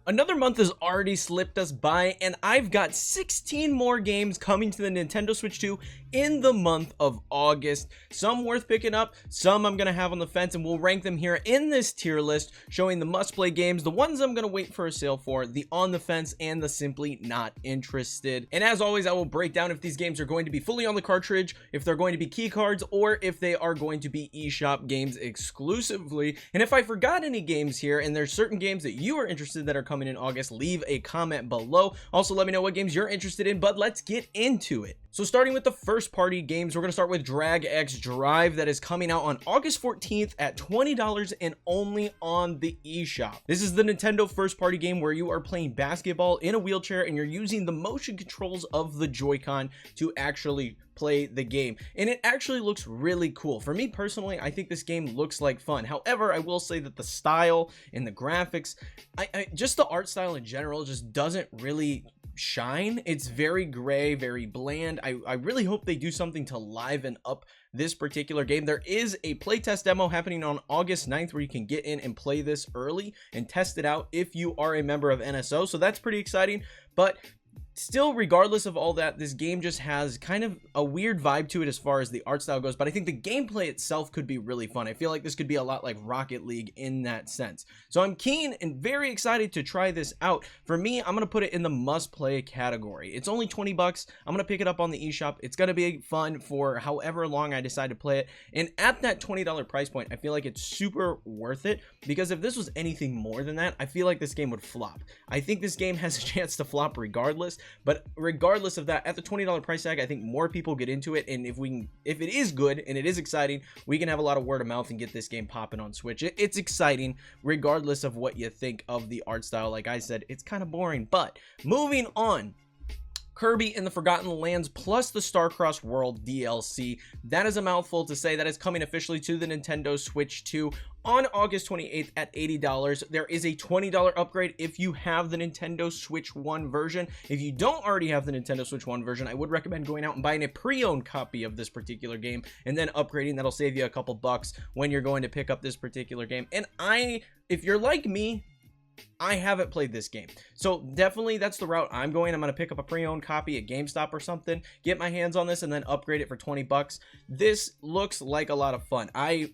Another month has already slipped us by, and I've got 16 more games coming to the Nintendo Switch 2 in the month of August. Some worth picking up, some I'm going to have on the fence, and we'll rank them here in this tier list, showing the must-play games, the ones I'm going to wait for a sale for, the on the fence, and the simply not interested. And as always, I will break down if these games are going to be fully on the cartridge, if they're going to be key cards, or if they are going to be eShop games exclusively. And if I forgot any games here, and there's certain games that you are interested that are coming in August, leave a comment below. Also, let me know what games you're interested in, but let's get into it. So starting with the first party games, we're going to start with Drag X Drive, that is coming out on August 14th at $20 and only on the eShop. This is the Nintendo first party game where you are playing basketball in a wheelchair and you're using the motion controls of the Joy-Con to actually play the game, and it actually looks really cool. For me personally, I think this game looks like fun. However, I will say that the style and the graphics, just the art style in general, just doesn't really shine. It's very gray, very bland. I really hope they do something to liven up this particular game. There is a playtest demo happening on August 9th where you can get in and play this early and test it out if you are a member of NSO, so that's pretty exciting. But still, regardless of all that, this game just has kind of a weird vibe to it as far as the art style goes, but I think the gameplay itself could be really fun. I feel like this could be a lot like Rocket League in that sense. So I'm keen and very excited to try this out. For me, I'm going to put it in the must-play category. It's only 20 bucks. I'm going to pick it up on the eShop. It's going to be fun for however long I decide to play it. And at that $20 price point, I feel like it's super worth it, because if this was anything more than that, I feel like this game would flop. I think this game has a chance to flop regardless. But regardless of that, at the $20 price tag, I think more people get into it, and if it is good and it is exciting, we can have a lot of word of mouth and get this game popping on Switch. It's exciting regardless of what you think of the art style. Like I said, it's kind of boring. But moving on, Kirby and the Forgotten Lands plus the Starcross World DLC. That is a mouthful to say. That is coming officially to the Nintendo Switch 2 on August 28th at $80. There is a $20 upgrade if you have the Nintendo Switch 1 version. If you don't already have the Nintendo Switch 1 version, I would recommend going out and buying a pre-owned copy of this particular game and then upgrading. That'll save you a couple bucks when you're going to pick up this particular game. And if you're like me, I haven't played this game, so definitely that's the route I'm going. I'm going to pick up a pre-owned copy at GameStop or something, get my hands on this, and then upgrade it for 20 bucks. This looks like a lot of fun. I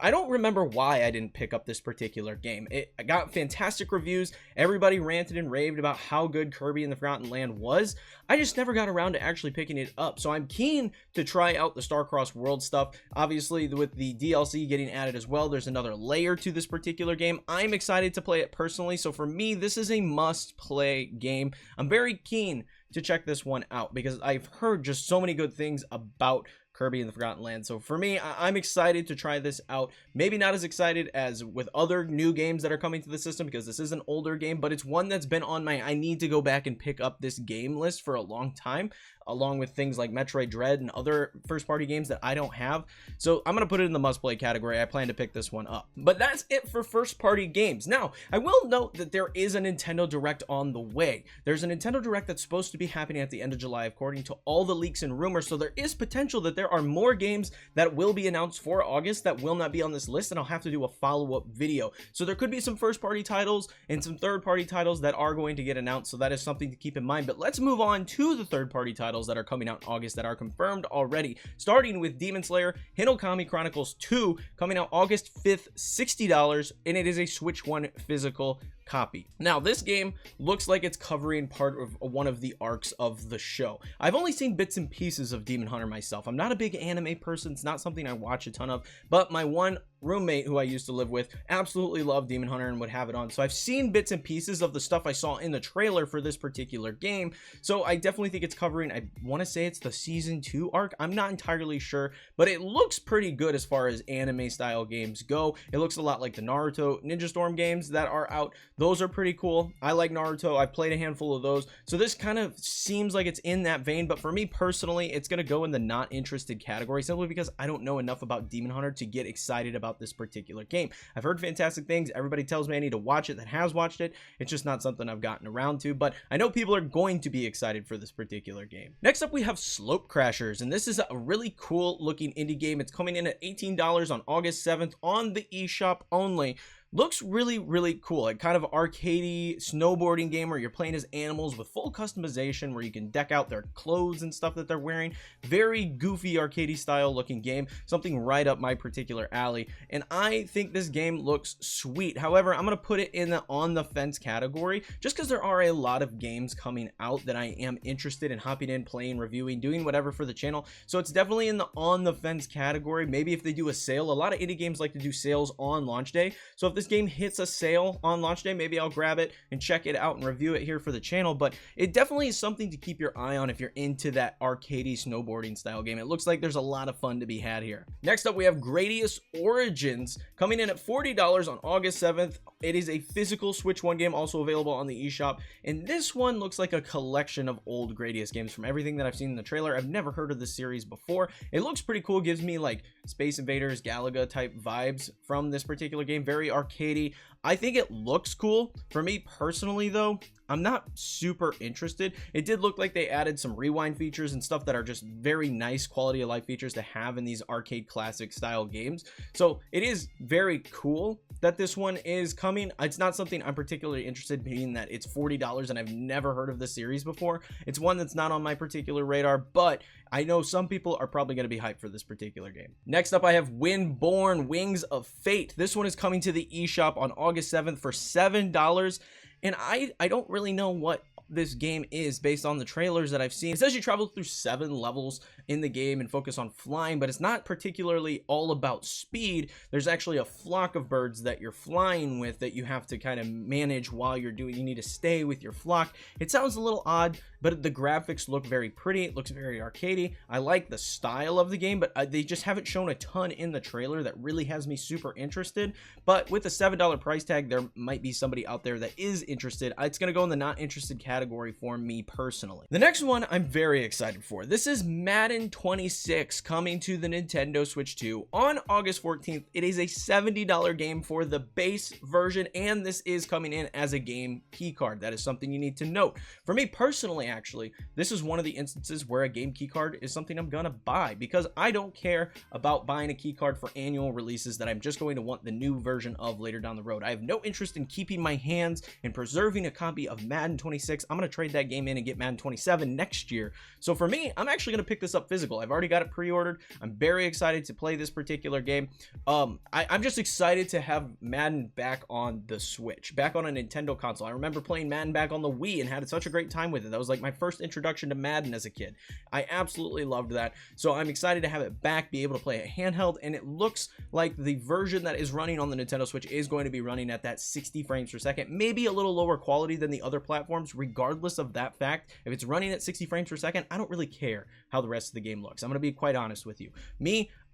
don't remember why I didn't pick up this particular game. I got fantastic reviews. Everybody ranted and raved about how good Kirby and the Forgotten Land was. I just never got around to actually picking it up, so I'm keen to try out the Starcross World stuff. Obviously, with the DLC getting added as well, there's another layer to this particular game. I'm excited to play it personally. So for me, this is a must-play game. I'm very keen to check this one out because I've heard just so many good things about Kirby and the Forgotten Land. So for me, I'm excited to try this out. Maybe not as excited as with other new games that are coming to the system, because this is an older game, but it's one that's been on my I need to go back and pick up this game list for a long time, along with things like Metroid Dread and other first-party games that I don't have. So I'm going to put it in the must-play category. I plan to pick this one up. But that's it for first-party games. Now, I will note that there is a Nintendo Direct on the way. There's a Nintendo Direct that's supposed to be happening at the end of July, according to all the leaks and rumors. So there is potential that there are more games that will be announced for August that will not be on this list, and I'll have to do a follow-up video. So there could be some first-party titles and some third-party titles that are going to get announced. So that is something to keep in mind. But let's move on to the third-party titles that are coming out in August that are confirmed already, starting with Demon Slayer Hinokami Chronicles 2 coming out August 5th, $60, and it is a Switch 1 physical copy. Now, this game looks like it's covering part of one of the arcs of the show. I've only seen bits and pieces of Demon Hunter myself. I'm not a big anime person. It's not something I watch a ton of, but my one roommate who I used to live with absolutely loved Demon Hunter and would have it on. So I've seen bits and pieces of the stuff I saw in the trailer for this particular game. So I definitely think it's covering, I want to say it's the season 2 arc. I'm not entirely sure, but it looks pretty good as far as anime style games go. It looks a lot like the Naruto Ninja Storm games that are out. Those are pretty cool. I like Naruto. I've played a handful of those. So this kind of seems like it's in that vein, but for me personally, it's going to go in the not interested category simply because I don't know enough about Demon Hunter to get excited about this particular game. I've heard fantastic things. Everybody tells me I need to watch it that has watched it. It's just not something I've gotten around to, but I know people are going to be excited for this particular game. Next up, we have Slopecrashers, and this is a really cool looking indie game. It's coming in at $18 on August 7th on the eShop only. looks really, really cool. Like kind of arcadey snowboarding game where you're playing as animals with full customization where you can deck out their clothes and stuff that they're wearing. Very goofy arcadey style looking game, something right up my particular alley, and I think this game looks sweet. However, I'm going to put it in the on the fence category just because there are a lot of games coming out that I am interested in hopping in, playing, reviewing, doing whatever for the channel. So it's definitely in the on the fence category. Maybe if they do a sale, a lot of indie games like to do sales on launch day. So if this game hits a sale on launch day, maybe I'll grab it and check it out and review it here for the channel. But it definitely is something to keep your eye on if you're into that arcadey snowboarding style game. It looks like there's a lot of fun to be had here. Next up, we have Gradius Origins coming in at $40 on August 7th. It is a physical Switch 1 game, also available on the eShop, and this one looks like a collection of old Gradius games. From everything that I've seen in the trailer, I've never heard of this series before. It looks pretty cool, gives me like Space Invaders, Galaga type vibes from this particular game. Very arcadey. I think it looks cool. For me personally though, I'm not super interested. It did look like they added some rewind features and stuff that are just very nice quality of life features to have in these arcade classic style games. So it is very cool that this one is coming. It's not something I'm particularly interested in, being that it's $40 and I've never heard of the series before. It's one that's not on my particular radar, but I know some people are probably going to be hyped for this particular game. Next up, I have Windborn, Wings of Fate. This one is coming to the eShop on August 7th for $7. And I don't really know what this game is based on the trailers that I've seen. It says you travel through 7 levels in the game and focus on flying, but it's not particularly all about speed. There's actually a flock of birds that you're flying with that you have to kind of manage while you're doing. You need to stay with your flock. It sounds a little odd, but the graphics look very pretty. It looks very arcadey. I like the style of the game, but they just haven't shown a ton in the trailer that really has me super interested. But with a $7 price tag, there might be somebody out there that is interested. It's going to go in the not interested category for me personally. The next one I'm very excited for. This is Madden 26 coming to the Nintendo Switch 2 on August 14th. It is a $70 game for the base version, and this is coming in as a game key card. That is something you need to note. For me personally, actually, this is one of the instances where a game key card is something I'm gonna buy, because I don't care about buying a key card for annual releases that I'm just going to want the new version of later down the road. I have no interest in keeping my hands and preserving a copy of Madden 26. I'm gonna trade that game in and get Madden 27 next year. So for me, I'm actually gonna pick this up physical. I've already got it pre-ordered. I'm very excited to play this particular game. I'm just excited to have Madden back on the Switch, back on a Nintendo console. I remember playing Madden back on the Wii and had such a great time with it. That was like my first introduction to Madden as a kid. I absolutely loved that. So I'm excited to have it back, be able to play a handheld, and it looks like the version that is running on the Nintendo Switch is going to be running at that 60 frames per second, maybe a little lower quality than the other platforms. Regardless of that fact, if it's running at 60 frames per second, I don't really care how the rest of the game looks. I'm going to be quite honest with you.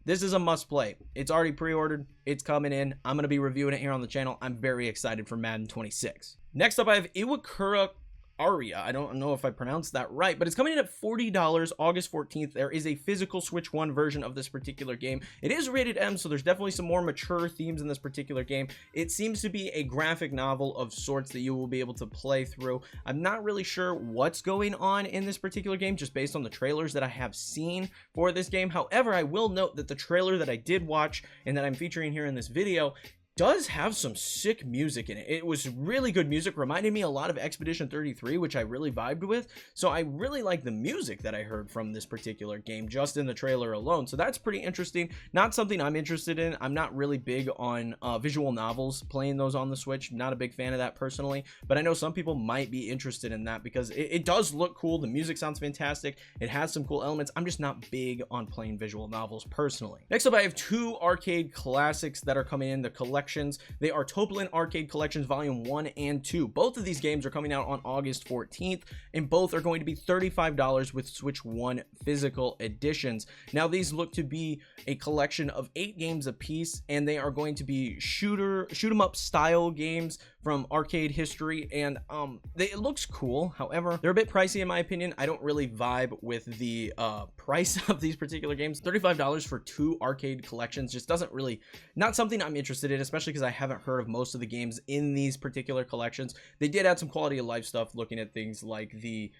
This is a must play. It's already pre-ordered. It's coming in. I'm going to be reviewing it here on the channel. I'm very excited for Madden 26. Next up, I have Iwakura Aria. I don't know if I pronounced that right, but it's coming in at $40 August 14th. There is a physical Switch 1 version of this particular game. It is rated M, so there's definitely some more mature themes in this particular game. It seems to be a graphic novel of sorts that you will be able to play through. I'm not really sure what's going on in this particular game, just based on the trailers that I have seen for this game. However, I will note that the trailer that I did watch and that I'm featuring here in this video does have some sick music in it. It was really good music, reminded me a lot of Expedition 33, which I really vibed with. So I really like the music that I heard from this particular game just in the trailer alone. So that's pretty interesting. Not something I'm interested in. I'm not really big on visual novels, playing those on the Switch. Not a big fan of that personally, but I know some people might be interested in that because it does look cool. The music sounds fantastic. It has some cool elements. I'm just not big on playing visual novels personally. Next up, I have 2 arcade classics that are coming in the collection. They are Toaplan Arcade Collections Volume 1 and 2. Both of these games are coming out on August 14th, and both are going to be $35 with Switch 1 physical editions. Now, these look to be a collection of 8 games apiece, and they are going to be shoot 'em up style games from arcade history, and it looks cool. However, they're a bit pricey in my opinion. I don't really vibe with the price of these particular games. $35 for 2 arcade collections just doesn't really, not something I'm interested in, especially because I haven't heard of most of the games in these particular collections. They did add some quality of life stuff, looking at things like the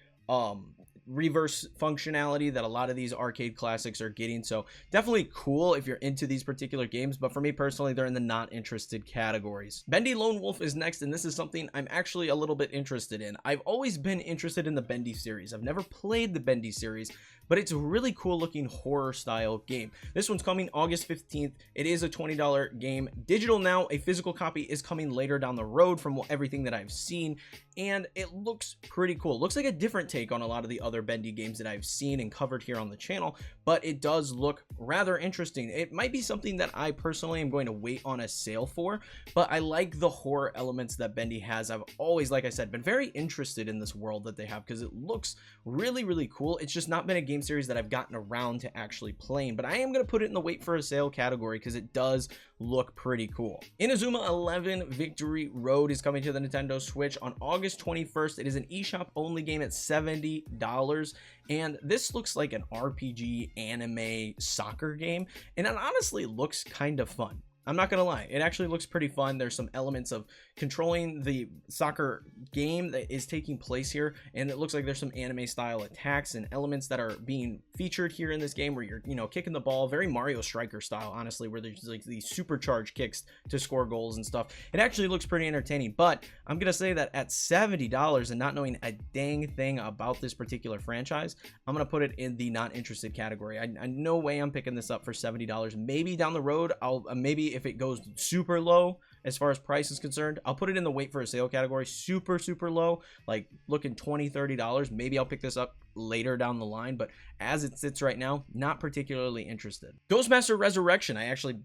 reverse functionality that a lot of these arcade classics are getting. So definitely cool if you're into these particular games, but for me personally, they're in the not interested categories. Bendy Lone Wolf is next, and this is something I'm actually a little bit interested in. I've always been interested in the Bendy series. I've never played the Bendy series, but it's a really cool looking horror style game. This one's coming August 15th. It is a $20 game. Digital now, a physical copy is coming later down the road from everything that I've seen, and it looks pretty cool. It looks like a different take on a lot of the other Bendy games that I've seen and covered here on the channel, but it does look rather interesting. It might be something that I personally am going to wait on a sale for, but I like the horror elements that Bendy has. I've always, like I said, been very interested in this world that they have because it looks really, really cool. It's just not been a game series that I've gotten around to actually playing, but I am going to put it in the wait for a sale category because it does look pretty cool. Inazuma 11 Victory Road is coming to the Nintendo Switch on August 21st. It is an eShop only game at $70, and this looks like an RPG anime soccer game, and it honestly looks kind of fun. I'm not gonna lie, it actually looks pretty fun. There's some elements of controlling the soccer game that is taking place here, and it looks like there's some anime style attacks and elements that are being featured here in this game where you're, you know, kicking the ball, very Mario Striker style, honestly, where there's like these supercharged kicks to score goals and stuff. It actually looks pretty entertaining, but I'm gonna say that at $70 and not knowing a dang thing about this particular franchise, I'm gonna put it in the not interested category. I no way I'm picking this up for $70. Maybe down the road, I'll maybe if it goes super low as far as price is concerned, I'll put it in the wait for a sale category. Super low, like looking $20-$30. Maybe I'll pick this up later down the line, but as it sits right now, not particularly interested. Ghostmaster Resurrection, I actually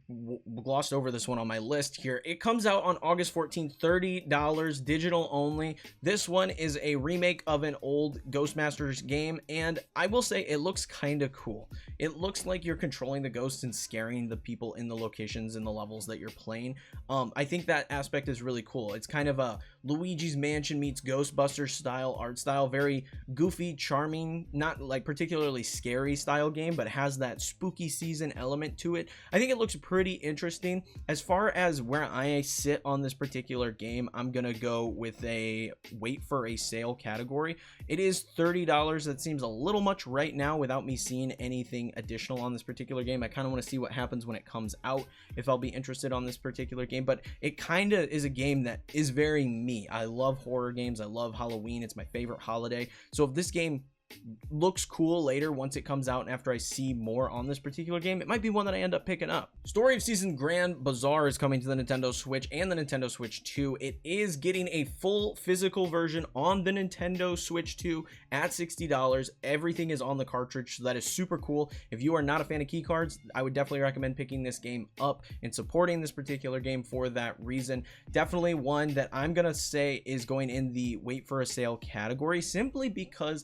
glossed over this one on my list here. It comes out on August 14th, $30, digital only. This one is a remake of an old Ghostmasters game, and I will say it looks kind of cool. It looks like you're controlling the ghosts and scaring the people in the locations and the levels that you're playing. I think that aspect is really cool. It's kind of a Luigi's Mansion meets Ghostbusters style art style, very goofy, charming, not like particularly scary style game, but has that spooky season element to it. I think it looks pretty interesting. As far as where I sit on this particular game, I'm gonna go with a wait for a sale category. It is $30. That seems a little much right now without me seeing anything additional on this particular game. I kind of want to see what happens when it comes out, if I'll be interested on this particular game, but it kind of is a game that is very me. I love horror games. I love Halloween. It's my favorite holiday. So if this game looks cool later once it comes out and after I see more on this particular game, it might be one that I end up picking up. Story of Season Grand Bazaar is coming to the Nintendo Switch and the Nintendo Switch 2. It is getting a full physical version on the Nintendo Switch 2 at $60. Everything is on the cartridge, so that is super cool. If you are not a fan of key cards, I would definitely recommend picking this game up and supporting this particular game for that reason. Definitely one that I'm gonna say is going in the wait for a sale category, simply because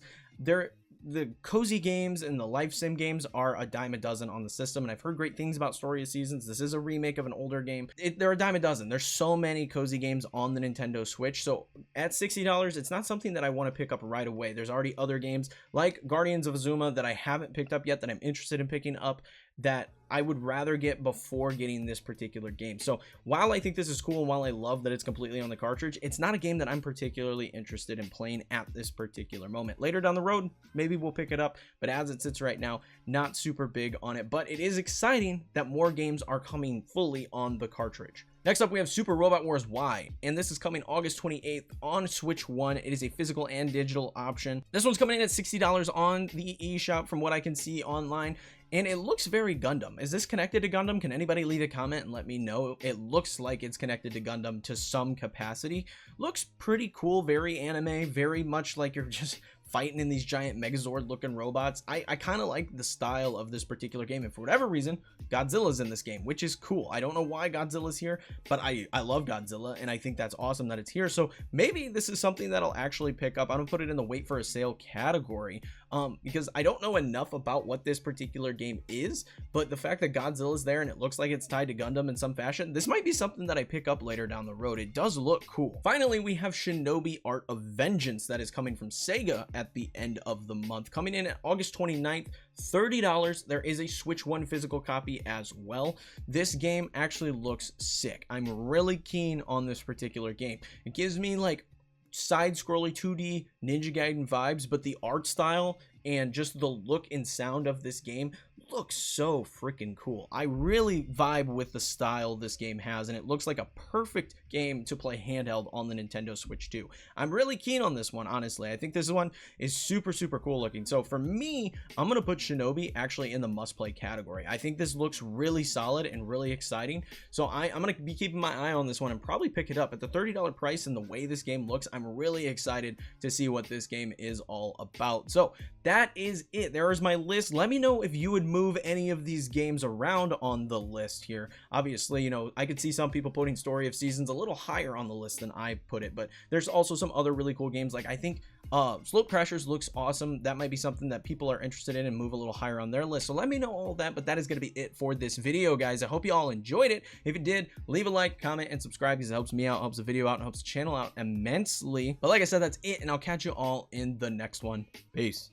the cozy games and the life sim games are a dime a dozen on the system, and I've heard great things about Story of Seasons. This is a remake of an older game. They're a dime a dozen. There's so many cozy games on the Nintendo Switch, so at $60, it's not something that I want to pick up right away. There's already other games like Guardians of Inazuma that I haven't picked up yet that I'm interested in picking up, that I would rather get before getting this particular game. So while I think this is cool and while I love that it's completely on the cartridge, it's not a game that I'm particularly interested in playing at this particular moment. Later down the road, maybe we'll pick it up, but as it sits right now, not super big on it. But it is exciting that more games are coming fully on the cartridge. Next up, we have Super Robot Wars Y, and this is coming August 28th on Switch 1. It is a physical and digital option. This one's coming in at $60 on the eShop from what I can see online, and it looks very Gundam. Is this connected to Gundam? Can anybody leave a comment and let me know? It looks like it's connected to Gundam to some capacity. Looks pretty cool, very anime, very much like you're just fighting in these giant Megazord looking robots. I kind of like the style of this particular game, and for whatever reason, Godzilla's in this game, which is cool. I don't know why Godzilla's here, but I love Godzilla, and I think that's awesome that it's here. So maybe this is something that I'll actually pick up. I'm gonna put it in the wait for a sale category, because I don't know enough about what this particular game is, but the fact that Godzilla's there and it looks like it's tied to Gundam in some fashion, this might be something that I pick up later down the road. It does look cool. Finally, we have Shinobi Art of Vengeance that is coming from Sega at the end of the month, coming in at August 29th, $30. There is a Switch 1 physical copy as well. This game actually looks sick. I'm really keen on this particular game. It gives me like side-scrolly 2D Ninja Gaiden vibes, but the art style and just the look and sound of this game looks so freaking cool. I really vibe with the style this game has, and it looks like a perfect game to play handheld on the Nintendo Switch 2. I'm really keen on this one, honestly. I think this one is super cool looking. So for me, I'm gonna put Shinobi actually in the must-play category. I think this looks really solid and really exciting, so I'm gonna be keeping my eye on this one and probably pick it up. At the $30 price and the way this game looks, I'm really excited to see what this game is all about. So that is it. There is my list. Let me know if you would move any of these games around on the list here. Obviously, you know, I could see some people putting Story of Seasons a little higher on the list than I put it, but there's also some other really cool games. Like I think Slopecrashers looks awesome. That might be something that people are interested in and move a little higher on their list. So let me know all that, but that is going to be it for this video, guys. I hope you all enjoyed it. If you did, leave a like, comment, and subscribe because it helps me out, helps the video out, and helps the channel out immensely. But like I said, that's it, and I'll catch you all in the next one. Peace.